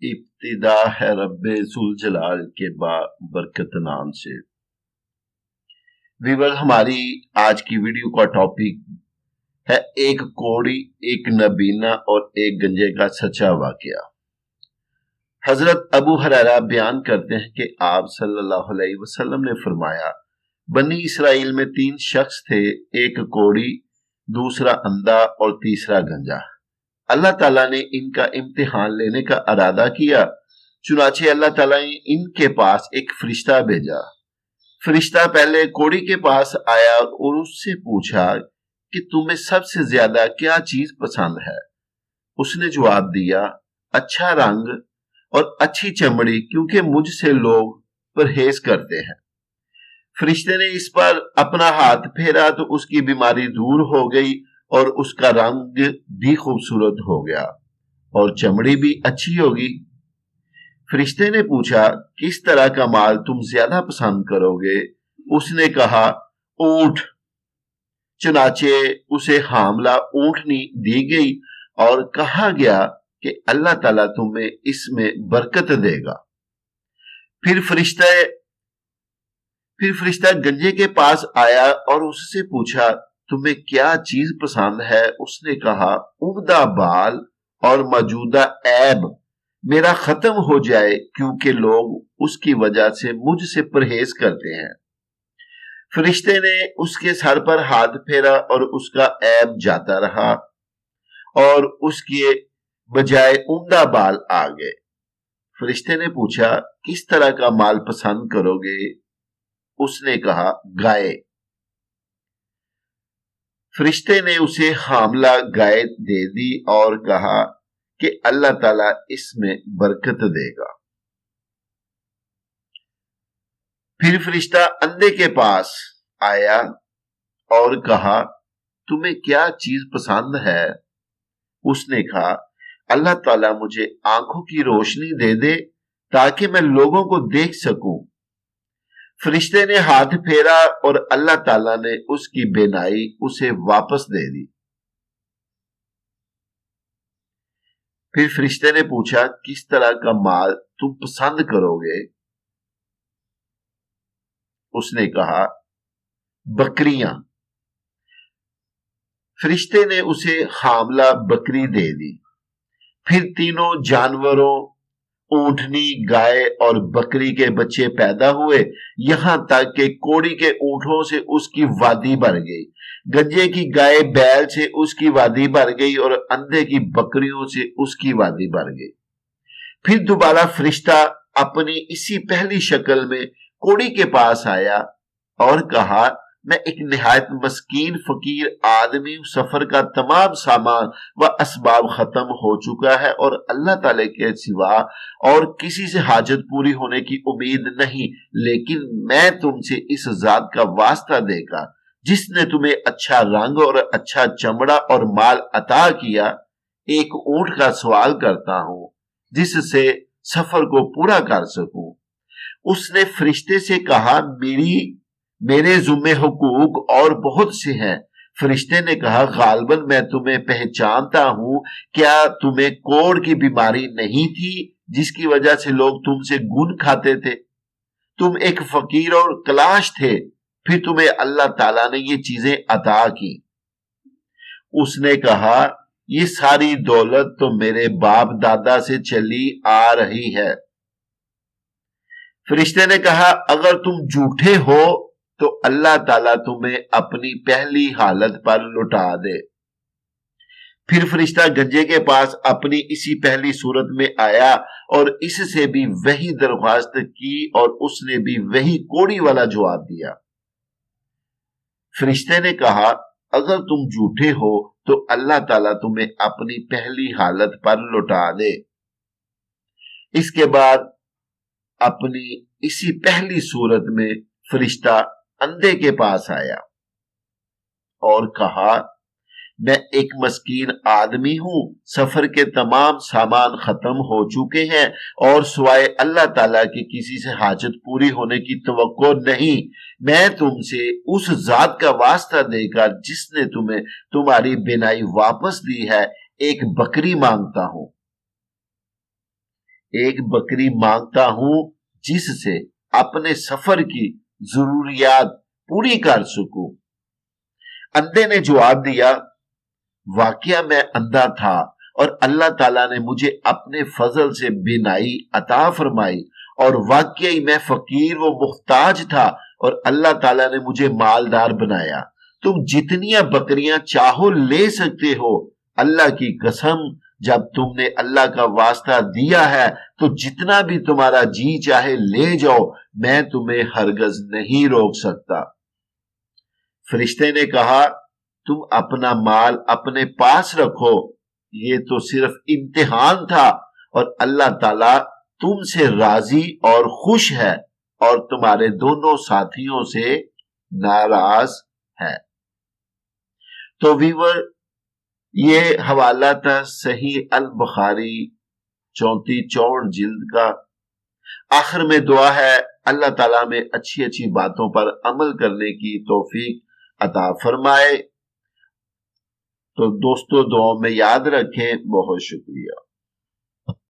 ابتدا ہے رب ذوالجلال کے برکت نام سے۔ ویور، ہماری آج کی ویڈیو کا ٹاپک ہے ایک کوڑی، ایک نبینا اور ایک گنجے کا سچا واقعہ۔ حضرت ابو ہریرہ بیان کرتے ہیں کہ آپ صلی اللہ علیہ وسلم نے فرمایا، بنی اسرائیل میں 3 شخص تھے، ایک کوڑی، دوسرا اندھا اور تیسرا گنجا۔ اللہ تعالیٰ نے ان کا امتحان لینے کا ارادہ کیا، چنانچہ اللہ تعالیٰ نے ان کے پاس ایک فرشتہ بھیجا۔ فرشتہ پہلے کوڑی کے پاس آیا اور اس سے پوچھا کہ تمہیں سب سے زیادہ کیا چیز پسند ہے؟ اس نے جواب دیا، اچھا رنگ اور اچھی چمڑی، کیونکہ مجھ سے لوگ پرہیز کرتے ہیں۔ فرشتے نے اس پر اپنا ہاتھ پھیرا تو اس کی بیماری دور ہو گئی اور اس کا رنگ بھی خوبصورت ہو گیا اور چمڑی بھی اچھی ہوگی۔ فرشتے نے پوچھا، کس طرح کا مال تم زیادہ پسند کرو گے؟ اس نے کہا، اونٹ۔ چنانچہ اسے حاملہ اونٹنی دی گئی اور کہا گیا کہ اللہ تعالیٰ تمہیں اس میں برکت دے گا۔ پھر فرشتہ گنجے کے پاس آیا اور اس سے پوچھا، تمہیں کیا چیز پسند ہے؟ اس نے کہا، عمدہ بال اور موجودہ عیب میرا ختم ہو جائے، کیونکہ لوگ اس کی وجہ سے مجھ سے پرہیز کرتے ہیں۔ فرشتے نے اس کے سر پر ہاتھ پھیرا اور اس کا عیب جاتا رہا اور اس کے بجائے عمدہ بال آ گئے۔ فرشتے نے پوچھا، کس طرح کا مال پسند کرو گے؟ اس نے کہا، گائے۔ فرشتے نے اسے حاملہ گائے دے دی اور کہا کہ اللہ تعالیٰ اس میں برکت دے گا۔ پھر فرشتہ اندھے کے پاس آیا اور کہا، تمہیں کیا چیز پسند ہے؟ اس نے کہا، اللہ تعالیٰ مجھے آنکھوں کی روشنی دے دے تاکہ میں لوگوں کو دیکھ سکوں۔ فرشتے نے ہاتھ پھیرا اور اللہ تعالیٰ نے اس کی بینائی اسے واپس دے دی۔ پھر فرشتے نے پوچھا، کس طرح کا مال تم پسند کرو گے؟ اس نے کہا، بکریاں۔ فرشتے نے اسے حاملہ بکری دے دی۔ پھر تینوں جانوروں، اونٹنی، گائے اور بکری کے بچے پیدا ہوئے، یہاں تک کہ کوڑی کے اونٹوں سے اس کی وادی بھر گئی، گنجے کی گائے بیل سے اس کی وادی بھر گئی اور اندھے کی بکریوں سے اس کی وادی بھر گئی۔ پھر دوبارہ فرشتہ اپنی اسی پہلی شکل میں کوڑی کے پاس آیا اور کہا، میں ایک نہایت مسکین فقیر آدمی، سفر کا تمام سامان و اسباب ختم ہو چکا ہے اور اللہ تعالی کے سوا اور کسی سے حاجت پوری ہونے کی امید نہیں، لیکن میں تم سے اس ذات کا واسطہ دے کر جس نے تمہیں اچھا رنگ اور اچھا چمڑا اور مال عطا کیا، ایک اونٹ کا سوال کرتا ہوں جس سے سفر کو پورا کر سکوں۔ اس نے فرشتے سے کہا، میرے ذمہ حقوق اور بہت سے ہیں۔ فرشتے نے کہا، غالباً میں تمہیں پہچانتا ہوں، کیا تمہیں کوڑ کی بیماری نہیں تھی جس کی وجہ سے لوگ تم سے گن کھاتے تھے؟ تم ایک فقیر اور کلاش تھے، پھر تمہیں اللہ تعالیٰ نے یہ چیزیں عطا کی۔ اس نے کہا، یہ ساری دولت تو میرے باپ دادا سے چلی آ رہی ہے۔ فرشتے نے کہا، اگر تم جھوٹے ہو تو اللہ تعالیٰ تمہیں اپنی پہلی حالت پر لوٹا دے۔ پھر فرشتہ گنجے کے پاس اپنی اسی پہلی صورت میں آیا اور اس سے بھی وہی درخواست کی اور اس نے بھی وہی کوڑی والا جواب دیا۔ فرشتے نے کہا، اگر تم جھوٹے ہو تو اللہ تعالیٰ تمہیں اپنی پہلی حالت پر لوٹا دے۔ اس کے بعد اپنی اسی پہلی صورت میں فرشتہ اندھے کے پاس آیا اور کہا، میں ایک مسکین آدمی ہوں، سفر کے تمام سامان ختم ہو چکے ہیں اور سوائے اللہ تعالیٰ کی کسی سے حاجت پوری ہونے کی توقع نہیں۔ میں تم سے اس ذات کا واسطہ دے کر جس نے تمہیں تمہاری بینائی واپس دی ہے، ایک بکری مانگتا ہوں۔ ایک بکری مانگتا ہوں جس سے اپنے سفر کی ضروریات پوری کر سکوں۔ اندھے نے جواب دیا، واقعہ میں اندھا تھا اور اللہ تعالیٰ نے مجھے اپنے فضل سے بینائی عطا فرمائی، اور واقعی میں فقیر و محتاج تھا اور اللہ تعالیٰ نے مجھے مالدار بنایا۔ تم جتنی بکریاں چاہو لے سکتے ہو، اللہ کی قسم جب تم نے اللہ کا واسطہ دیا ہے تو جتنا بھی تمہارا جی چاہے لے جاؤ، میں تمہیں ہرگز نہیں روک سکتا۔ فرشتے نے کہا، تم اپنا مال اپنے پاس رکھو، یہ تو صرف امتحان تھا، اور اللہ تعالیٰ تم سے راضی اور خوش ہے اور تمہارے دونوں ساتھیوں سے ناراض ہے۔ تو ویور، یہ حوالہ تھا صحیح البخاری 34 جلد کا۔ آخر میں دعا ہے اللہ تعالیٰ میں اچھی باتوں پر عمل کرنے کی توفیق عطا فرمائے۔ تو دوستو، دعاؤں میں یاد رکھیں۔ بہت شکریہ۔